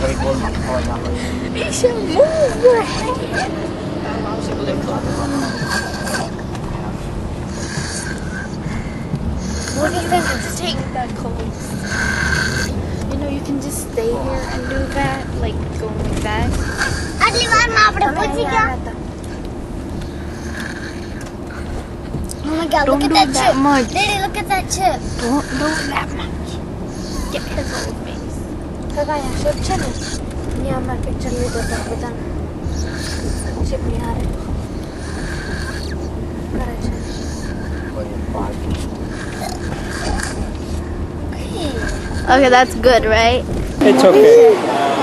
You should move your head. What do you think of taking that close? You know, you can just stay here and do that, like going like that. Oh my God, Don't look do at that that chip. much. Daddy, look at that chip. Don't do that much. Get his old face. Kagaya, chip channel. Yeah, my picture with the button. Chip नहीं आ रहे. Okay, that's good, right? It's okay.